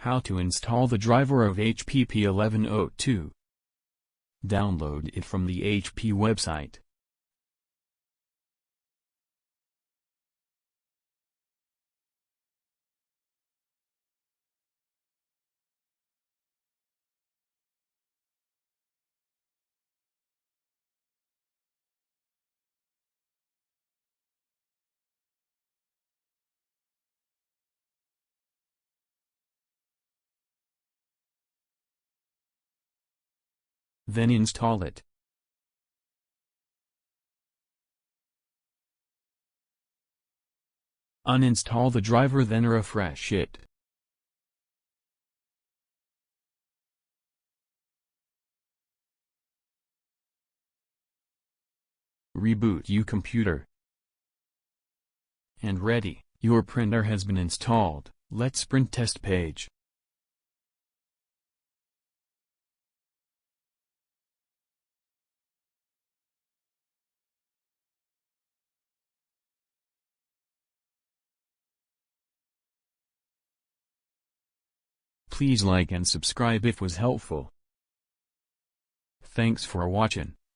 How to install the driver of HP P1102. Download it from the HP website. Then install it. Uninstall the driver, then refresh it. Reboot your computer. And ready, your printer has been installed. Let's print test page. Please like and subscribe if was helpful. Thanks for watching.